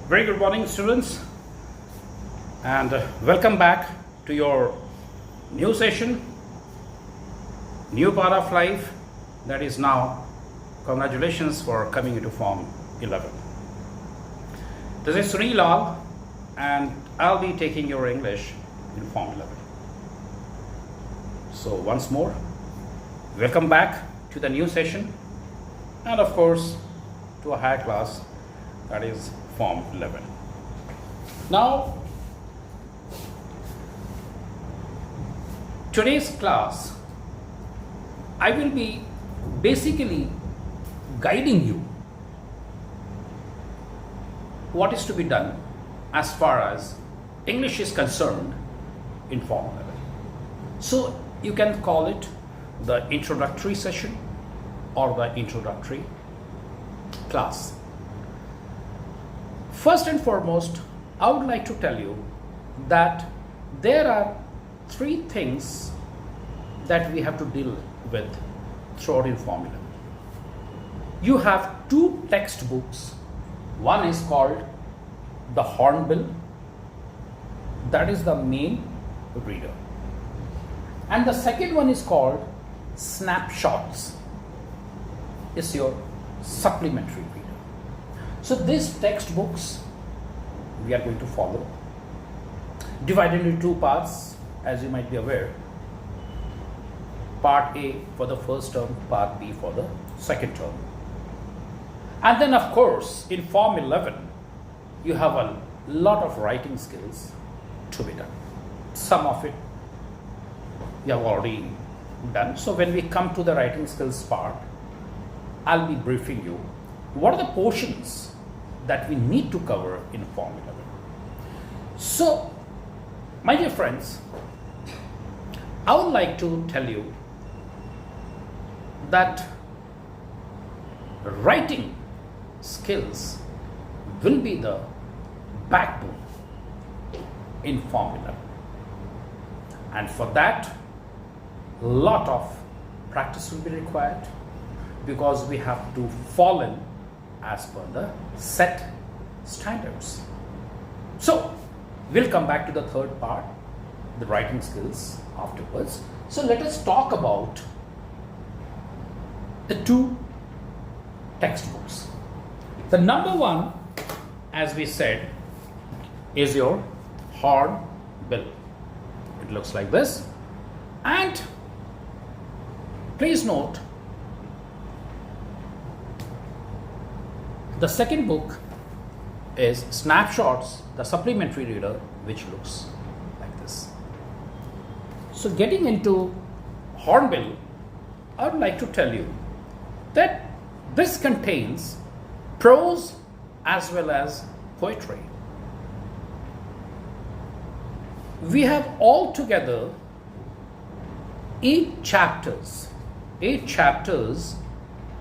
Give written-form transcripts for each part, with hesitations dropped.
Very good morning, students, and welcome back to your new session, new part of life. That is now, congratulations for coming into Form 11. This is Sunil Lal, and I'll be taking your English in Form 11. So once more, welcome back to the new session, and of course to a higher class, that is Form 11. Now, today's class, I will be basically guiding you what is to be done as far as English is concerned in Form 11. So you can call it the introductory session or the introductory class. First and foremost, I would like to tell you that there are three things that we have to deal with throughout in Form 11. You have two textbooks. One is called the Hornbill, that is the main reader. And the second one is called Snapshots, is your supplementary reader. So these textbooks we are going to follow, divided into two parts, as you might be aware. Part A for the first term, Part B for the second term. And then of course in Form 11 you have a lot of writing skills to be done. Some of it you have already done. So when we come to the writing skills part, I'll be briefing you what are the portions that we need to cover in Form 11. So, my dear friends, I would like to tell you that writing skills will be the backbone in Form 11. And for that, a lot of practice will be required, because we have to fall in as per the set standards. So we'll come back to the third part, the writing skills, afterwards. So let us talk about the two textbooks. The number one, as we said, is your Hornbill. It looks like this. And please note, the second book is Snapshots, the supplementary reader, which looks like this. So getting into Hornbill, I would like to tell you that this contains prose as well as poetry. We have altogether 8 chapters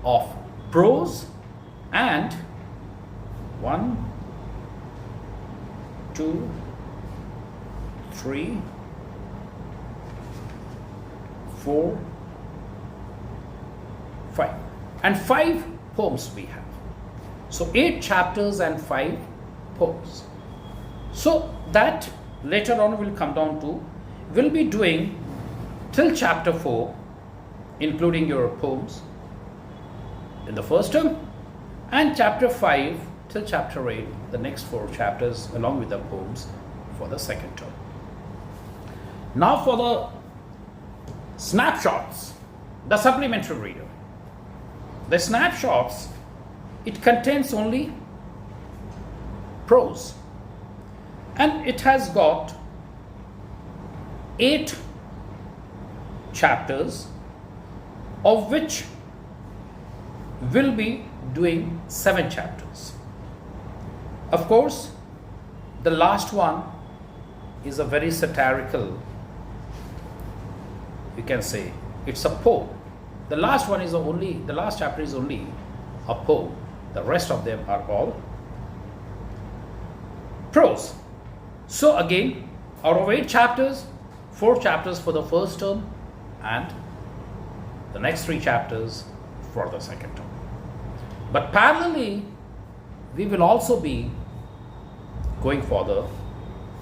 of prose, and 1, 2, 3, 4, 5, and 5 poems we have. So 8 chapters and 5 poems. So that later on will come down to, we'll be doing till chapter 4, including your poems in the first term, and chapter 5 till chapter 8, the next 4 chapters along with the poems for the second term. Now for the snapshots, the supplementary reader. The snapshots, it contains only prose, and it has got 8 chapters, of which will be doing 7 chapters. Of course, the last one is a very satirical, you can say, it's a poem. The last chapter is only a poem. The rest of them are all prose. So again, out of 8 chapters, 4 chapters for the first term and the next 3 chapters for the second term. But parallelly, we will also be going for the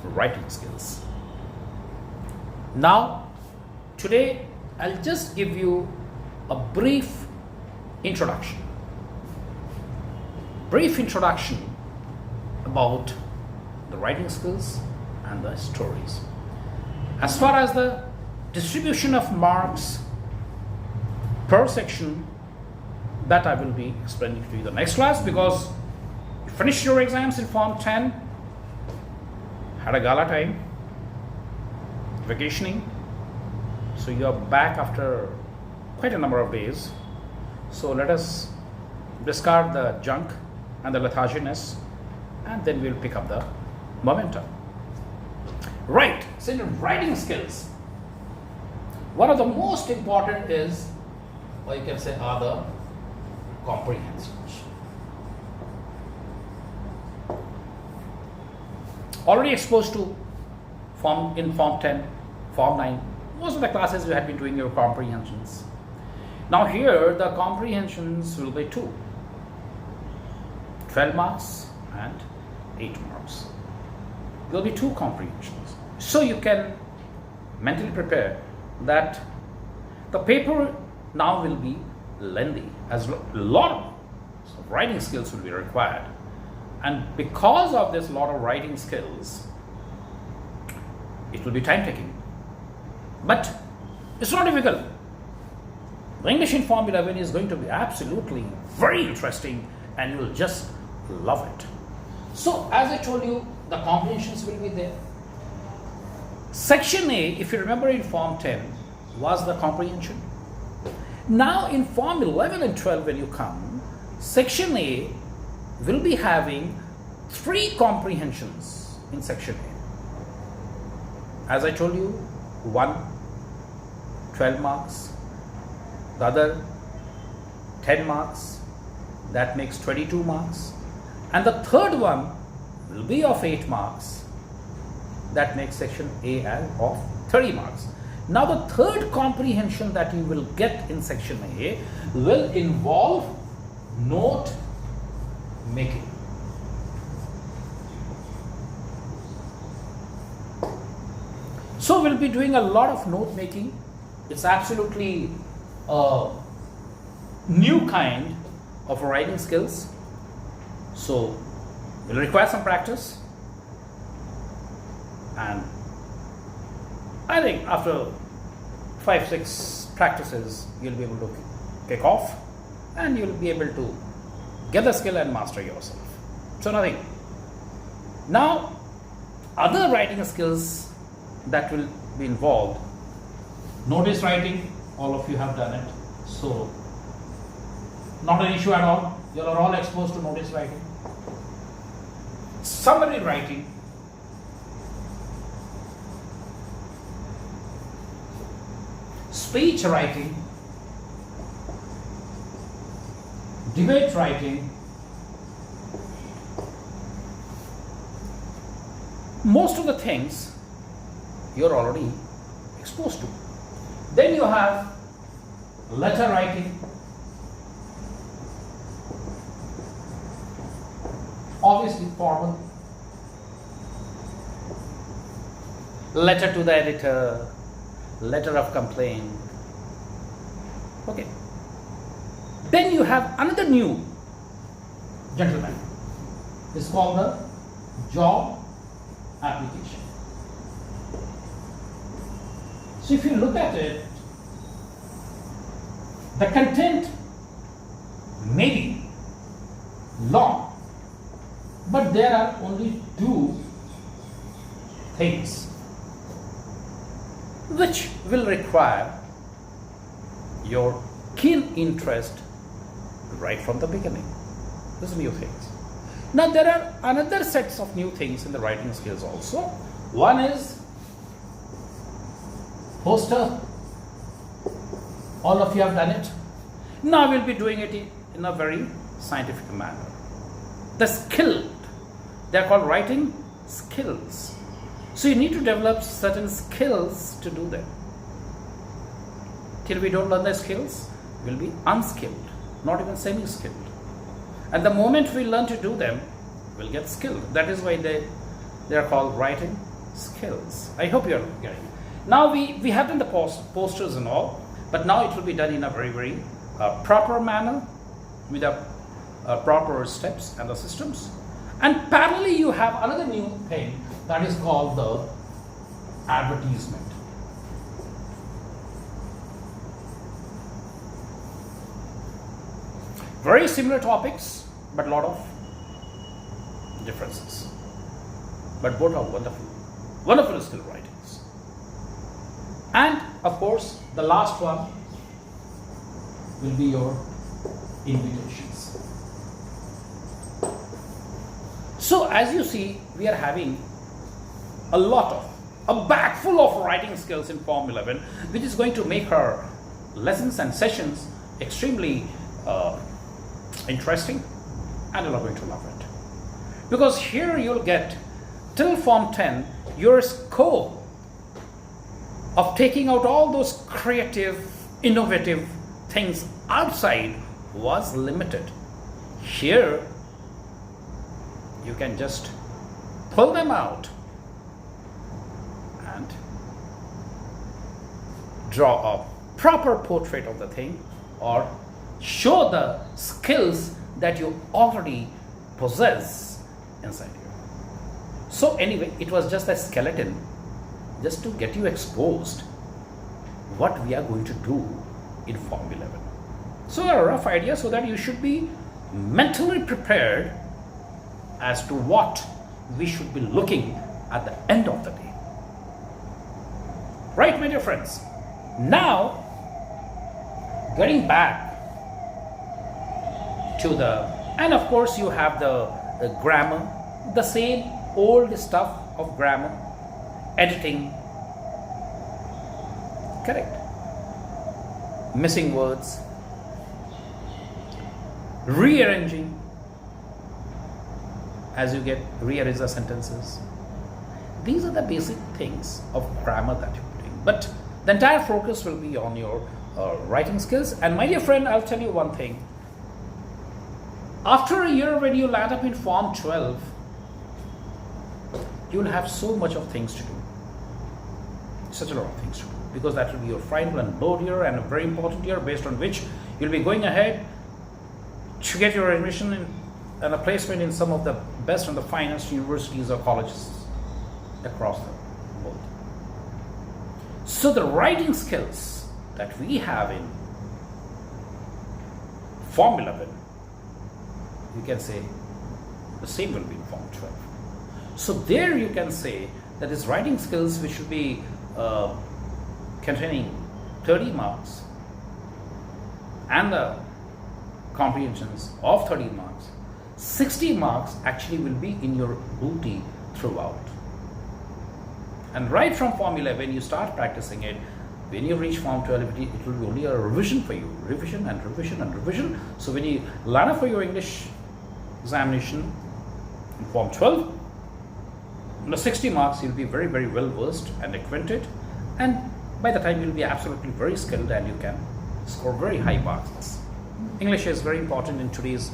writing skills. Now, today I'll just give you a brief introduction. Brief introduction about the writing skills and the stories. As far as the distribution of marks per section, that I will be explaining to you in the next class, because you finished your exams in Form 10, had a gala time, vacationing, so you are back after quite a number of days. So let us discard the junk and the letharginess, and then we'll pick up the momentum. Right, so in writing skills, one of the most important is, or you can say, are the comprehensions. Already exposed to Form 10, Form 9, most of the classes you had been doing your comprehensions. Now here the comprehensions will be 2, 12 marks and 8 marks. There will be 2 comprehensions. So you can mentally prepare that the paper now will be lengthy, as a lot of writing skills will be required. And because of this lot of writing skills, it will be time taking. But it's not difficult. The English in Form 11 is going to be absolutely very interesting, and you will just love it. So as I told you, the comprehensions will be there. Section A, if you remember in Form 10, was the comprehension. Now in Form 11 and 12, when you come, Section A will be having 3 comprehensions in Section A. As I told you, one 12 marks, the other 10 marks, that makes 22 marks, and the third one will be of 8 marks, that makes Section A as of 30 marks. Now the third comprehension that you will get in Section A will involve note making. So we'll be doing a lot of note making. It's absolutely a new kind of writing skills. So we'll require some practice, and I think after 5-6 practices you'll be able to kick off, and you'll be able to get the skill and master yourself. So nothing. Now other writing skills that will be involved, notice writing, all of you have done it, so not an issue at all. You are all exposed to notice writing. Summary writing, speech writing, debate writing. Most of the things you're already exposed to. Then you have letter writing, obviously formal, letter to the editor, letter of complaint. Okay. Then you have another new gentleman. It's called the job application. So if you look at it, the content may be long, but there are only 2 things which will require your keen interest right from the beginning. These new things. Now there are another sets of new things in the writing skills also. One is poster. All of you have done it. Now we'll be doing it in a very scientific manner. The skilled, they are called writing skills. So you need to develop certain skills to do them. Till we don't learn the skills, we'll be unskilled, not even semi-skilled. And the moment we learn to do them, we'll get skilled. That is why they They are called writing skills. I hope you're getting it. Now we have done the posters and all, but now it will be done in a very proper manner with a proper steps and the systems. And parallelly you have another new thing that is called the advertisement. Very similar topics, but a lot of differences. But both are wonderful skill writings. And of course, the last one will be your invitations. So as you see, we are having a bag full of writing skills in Form 11, which is going to make our lessons and sessions extremely interesting, and you're going to love it. Because here you'll get till Form 10 your scope of taking out all those creative, innovative things outside was limited. Here you can just pull them out and draw a proper portrait of the thing, or show the skills that you already possess inside you. So anyway, it was just a skeleton just to get you exposed what we are going to do in Form 11. So a rough idea, so that you should be mentally prepared as to what we should be looking at the end of the day. Right, my dear friends? Now, getting back to and of course you have the grammar, the same old stuff of grammar, editing, correct, missing words, rearranging as you rearrange the sentences. These are the basic things of grammar that you're putting, but the entire focus will be on your writing skills. And my dear friend, I'll tell you one thing. After a year, when you land up in Form 12, you will have so much of things to do, such a lot of things to do, because that will be your final and board year, and a very important year based on which you'll be going ahead to get your admission and a placement in some of the best and the finest universities or colleges across the world. So the writing skills that we have in Form 11, you can say the same will be in Form 12. So there you can say that is writing skills which should be containing 30 marks, and the comprehensions of 30 marks. 60 marks actually will be in your booty throughout. And right from Form 11, you start practicing it. When you reach Form 12, it will be only a revision for you. Revision and revision and revision. So when you line up for your English examination in Form 12, in the 60 marks, you'll be very well versed and acquainted. And by the time you'll be absolutely very skilled, and you can score very high marks. English is very important in today's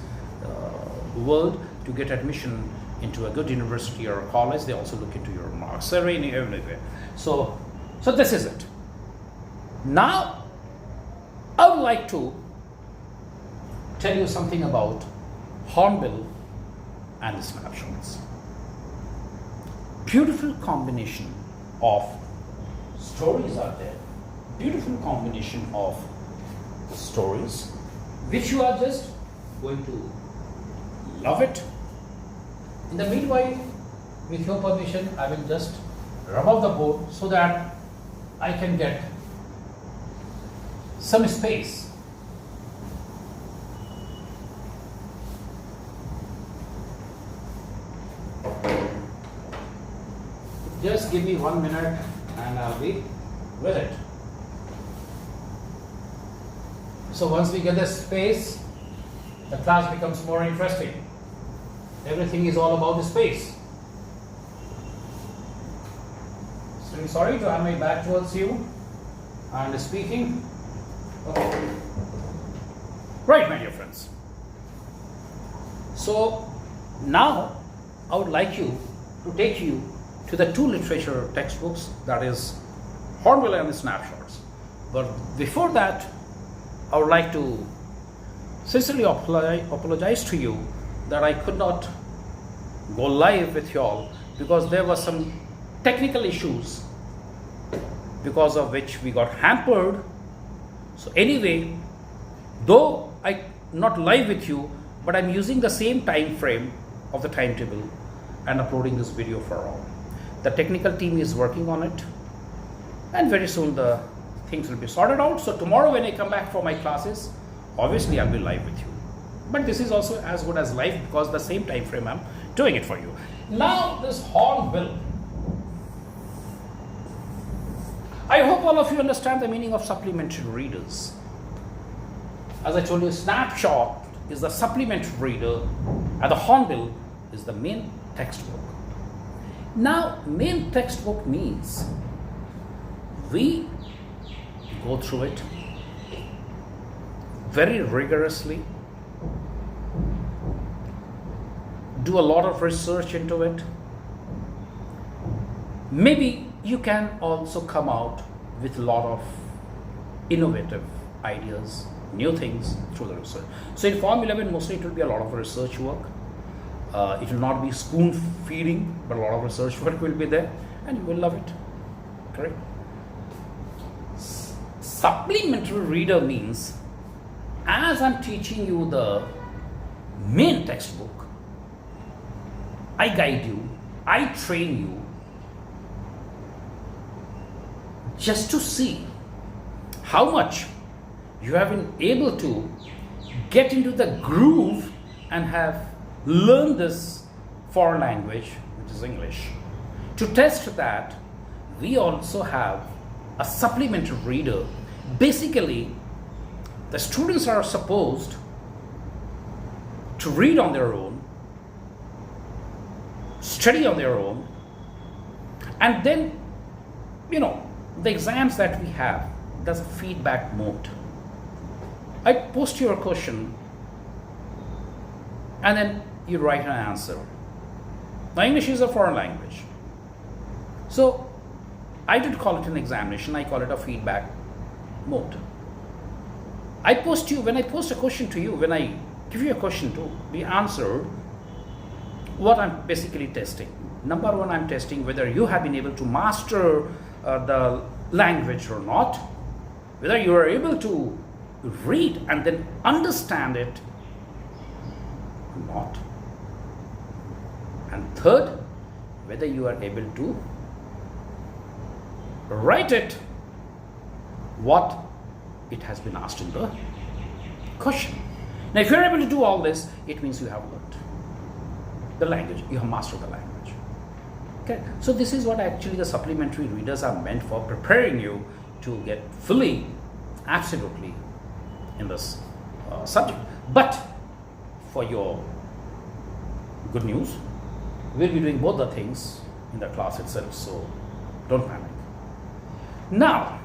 world. To get admission into a good university or a college, they also look into your marks. So anyway, so this is it. Now, I would like to tell you something about hornbill and the snapshots. Beautiful combination of stories are there. Beautiful combination of stories, which you are just going to love it. In the meanwhile, with your permission, I will just rub off the board so that I can get some space. Just give me 1 minute and I'll be with it. So once we get the space, the class becomes more interesting. Everything is all about the space. So I'm sorry to have my back towards you and speaking. Okay. Right, my dear friends. So now I would like you to take you to the two literature textbooks, that is Hornbill and the Snapshots. But before that, I would like to sincerely apologize to you that I could not go live with you all because there were some technical issues because of which we got hampered. So anyway, though I not live with you, but I'm using the same time frame of the timetable and uploading this video for all. The technical team is working on it, and very soon the things will be sorted out. So tomorrow when I come back for my classes, obviously I'll be live with you. But this is also as good as live because the same time frame I'm doing it for you. Now this Hornbill. I hope all of you understand the meaning of supplementary readers. As I told you, Snapshot is the supplementary reader and the Hornbill is the main textbook. Now, main textbook means we go through it very rigorously, do a lot of research into it. Maybe you can also come out with a lot of innovative ideas, new things through the research. So in Form-11, mostly it will be a lot of research work. It will not be spoon feeding, but a lot of research work will be there, and you will love it. Correct? Supplementary reader means, as I'm teaching you the main textbook, I guide you, I train you just to see how much you have been able to get into the groove and have learned this foreign language, which is English. To test that, we also have a supplementary reader. Basically, the students are supposed to read on their own, study on their own, and then, the exams that we have, there's a feedback mode. I post you a question and then you write an answer. Now, English is a foreign language. So, I did call it an examination, I call it a feedback mode. When I post a question to you, when I give you a question to be answered, what I'm basically testing. Number one, I'm testing whether you have been able to master the language or not, whether you are able to read and then understand it or not. And third, whether you are able to write it what it has been asked in the question. Now, if you're able to do all this, it means you have learned the language, you have mastered the language. Okay, so this is what actually the supplementary readers are meant for, preparing you to get fully, absolutely in this subject. But for your good news, we'll be doing both the things in the class itself, so don't panic. Now,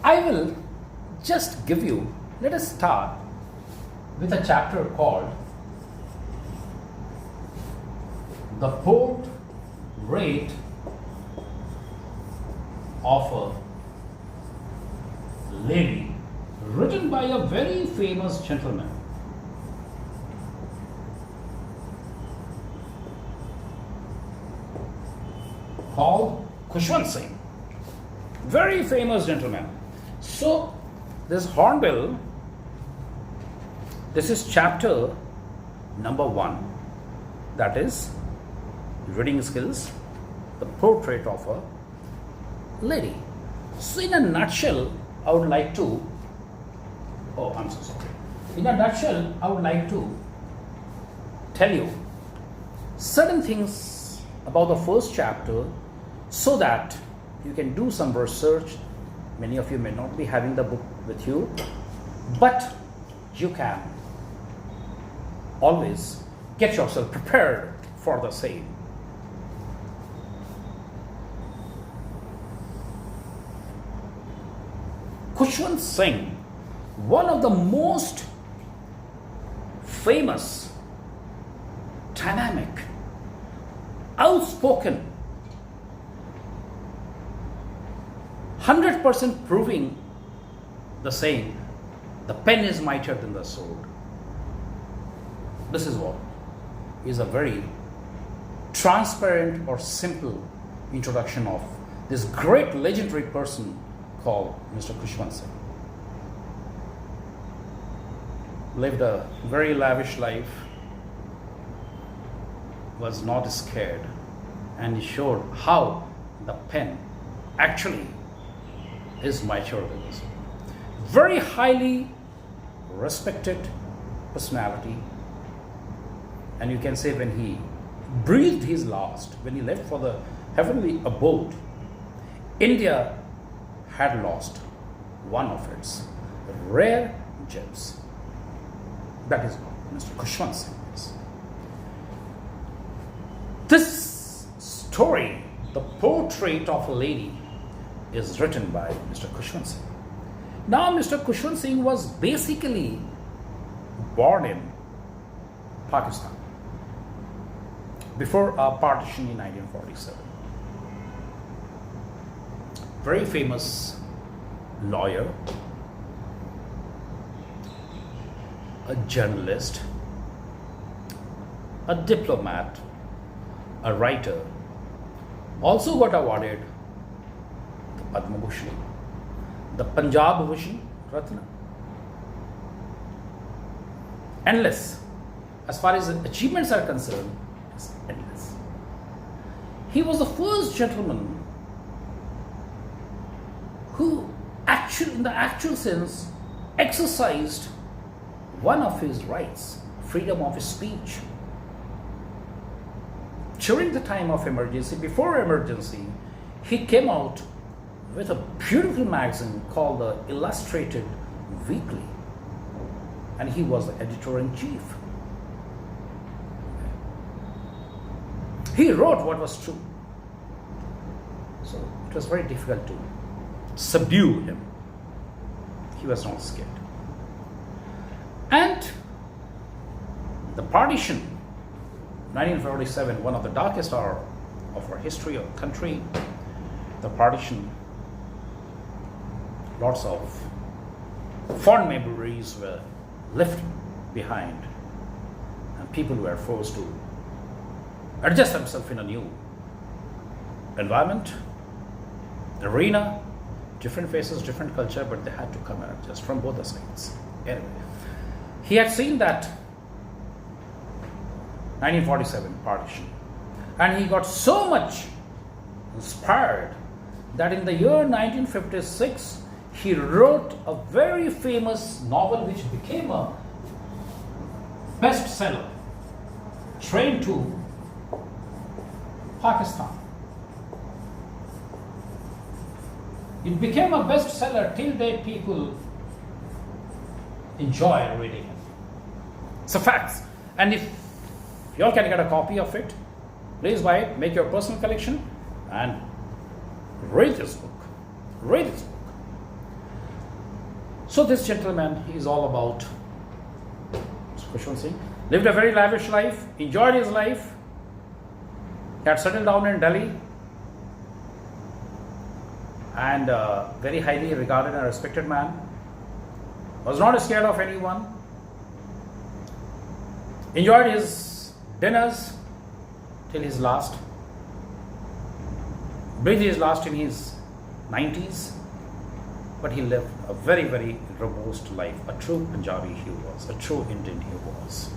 I will just give you, let us start with a chapter called The Portrait of a Lady, written by a very famous gentleman called Khushwant Singh. Very famous gentleman. So, this Hornbill, this is chapter number 1, that is reading skills, the portrait of a lady. So in a nutshell, I would like to, in a nutshell, I would like to tell you certain things about the first chapter so that you can do some research. Many of you may not be having the book with you, but you can always get yourself prepared for the same. Khushwant Singh, one of the most famous, dynamic, outspoken, 100% proving the saying, the pen is mightier than the sword. This is what is a very transparent or simple introduction of this great legendary person called Mr. Khushwant Singh. Lived a very lavish life, was not scared, and he showed how the pen actually is mightier than this. Very highly respected personality, and you can say when he breathed his last, when he left for the heavenly abode, India had lost one of its rare gems. That is what Mr. Khushwant Singh is. This story, The Portrait of a Lady, is written by Mr. Khushwant Singh. Now, Mr. Khushwant Singh was basically born in Pakistan before partition in 1947. Very famous lawyer, a journalist, a diplomat, a writer, also got awarded the Padma Bhushan, the Punjab Bhushan Ratna. Endless. As far as achievements are concerned, it's endless. He was the first gentleman who in the actual sense, exercised one of his rights, freedom of speech. During the time of emergency, before emergency, he came out with a beautiful magazine called the Illustrated Weekly, and he was the editor-in-chief. He wrote what was true. So it was very difficult to subdue him. He was not scared. And the partition, 1947, one of the darkest hours of our history of the country, the partition, lots of fond memories were left behind, and people were forced to adjust themselves in a new environment, arena, different faces, different culture, but they had to come and adjust from both the sides. Anyway, he had seen that 1947 partition, and he got so much inspired that in the year 1956 he wrote a very famous novel which became a bestseller, Train to Pakistan. It became a bestseller till date. People enjoy reading it. It's a fact. And if you all can get a copy of it, please buy it, make your personal collection, and read this book. Read this book. So this gentleman is all about Khushwant Singh. Lived a very lavish life, enjoyed his life. He had settled down in Delhi, and very highly regarded and respected man. Was not scared of anyone. Enjoyed his dinners till his last. Breathed his last in his 90s. But he lived a very, very robust life. A true Punjabi he was. A true Indian he was.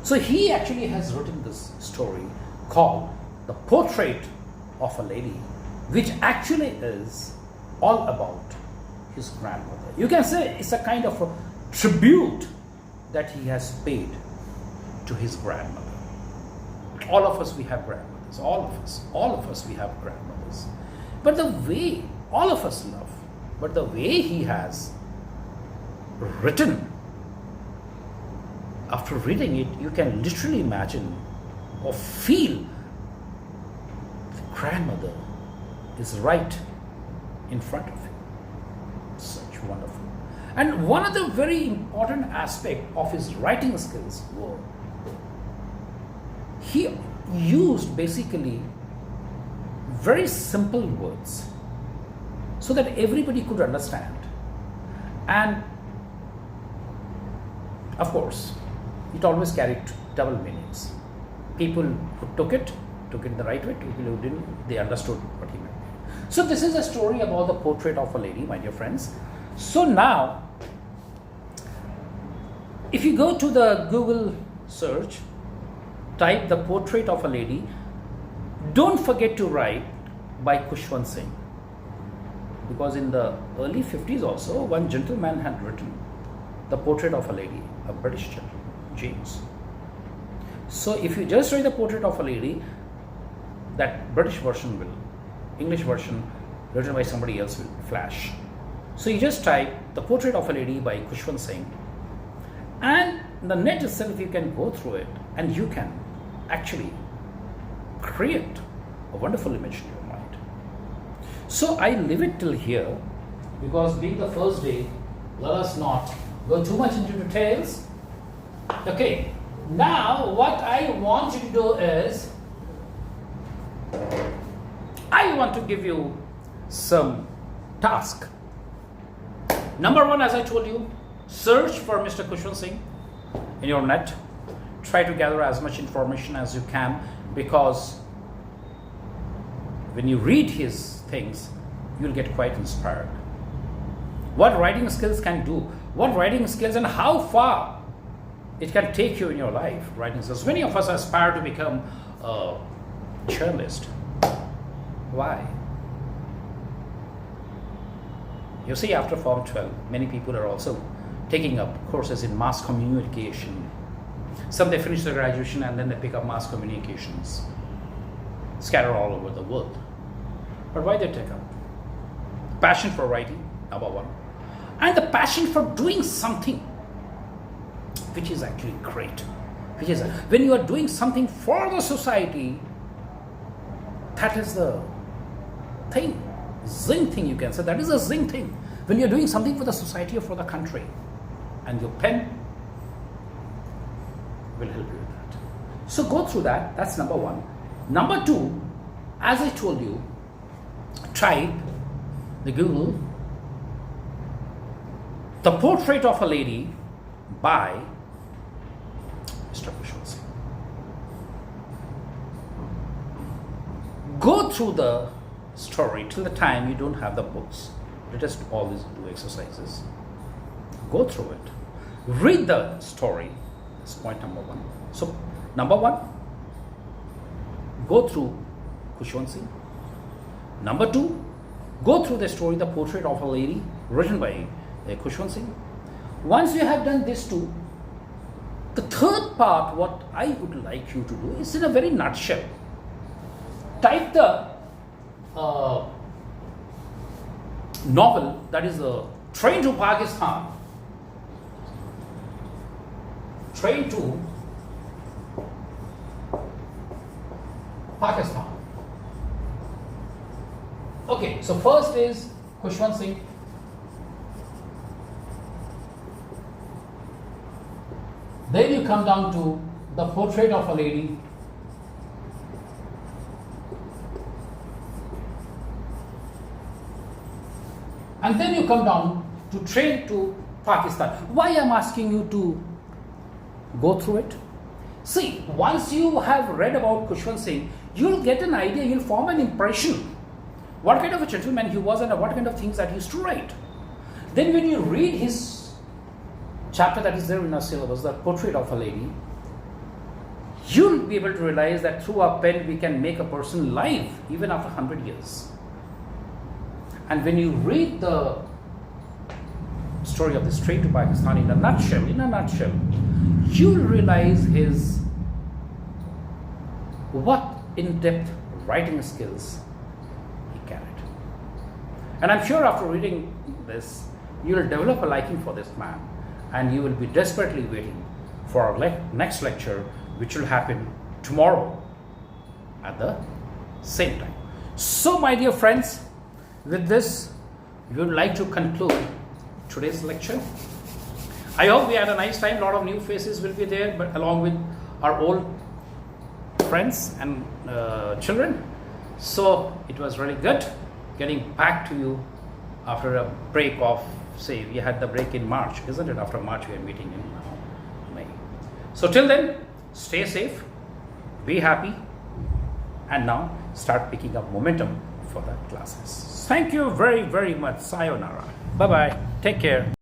So he actually has written this story called The Portrait of a Lady, which actually is all about his grandmother. You can say it's a kind of a tribute that he has paid to his grandmother. All of us, we have grandmothers. All of us, we have grandmothers. But the way, all of us love, but the way he has written, after reading it, you can literally imagine or feel the grandmother is right in front of him. Such wonderful. And one of the very important aspect of his writing skills were he used basically very simple words so that everybody could understand. And of course, it always carried double meanings. People who took it in the right way, people who didn't, they understood what he meant. So this is a story about the portrait of a lady, my dear friends. So now, if you go to the Google search, type the portrait of a lady, don't forget to write by Khushwant Singh. Because in the early 50s also, one gentleman had written the portrait of a lady, a British gentleman, James. So if you just write the portrait of a lady, that British version will, English version written by somebody else will flash. So you just type the portrait of a lady by Khushwant Singh, and the net itself, you can go through it and you can actually create a wonderful image in your mind. So I leave it till here, because being the first day, let us not go too much into details. Okay, now what I want you to do is, I want to give you some task. Number one, as I told you, search for Mr. Khushwant Singh in your net. Try to gather as much information as you can, because when you read his things, you'll get quite inspired. What writing skills can do, what writing skills and how far it can take you in your life. Writing skills. Many of us aspire to become a journalist. Why? You see, after Form 12, many people are also taking up courses in mass communication. Some they finish their graduation and then they pick up mass communications, scattered all over the world. But why they take up? Passion for writing, number one. And the passion for doing something which is actually great. Which is, when you are doing something for the society, that is the thing. Zing thing, you can say. That is a zing thing. When you're doing something for the society or for the country, and your pen will help you with that. So go through that. That's number one. Number two, as I told you, type the Google, the portrait of a lady by Mr. Khushwant Singh. Go through the story till the time you don't have the books. Let us always do exercises. Go through it. Read the story. That's point number one. So, number one, go through Khushwant Singh. Number two, go through the story, the portrait of a lady, written by Khushwant Singh. Once you have done this two, the third part, what I would like you to do is, in a very nutshell, type the novel, that is the Train to Pakistan. Train to Pakistan. Okay, so first is Khushwant Singh. Then you come down to the portrait of a lady. And then you come down to Train to Pakistan. Why I'm asking you to go through it? See, once you have read about Khushwant Singh, you'll get an idea, you'll form an impression what kind of a gentleman he was and what kind of things that he used to write. Then when you read his chapter that is there in our syllabus, the portrait of a lady, you'll be able to realize that through our pen we can make a person live even after 100 years. And when you read the story of this Train to Pakistan in a nutshell, you'll realize his what in-depth writing skills he carried. And I'm sure after reading this, you will develop a liking for this man, and you will be desperately waiting for our next lecture, which will happen tomorrow at the same time. So, my dear friends, with this, we would like to conclude today's lecture. I hope we had a nice time. A lot of new faces will be there, but along with our old friends and children. So it was really good getting back to you after a break of, say, we had the break in March, isn't it? After March we are meeting in May. So till then, stay safe, be happy, and now start picking up momentum for the classes. Thank you very, very much. Sayonara. Bye bye. Take care.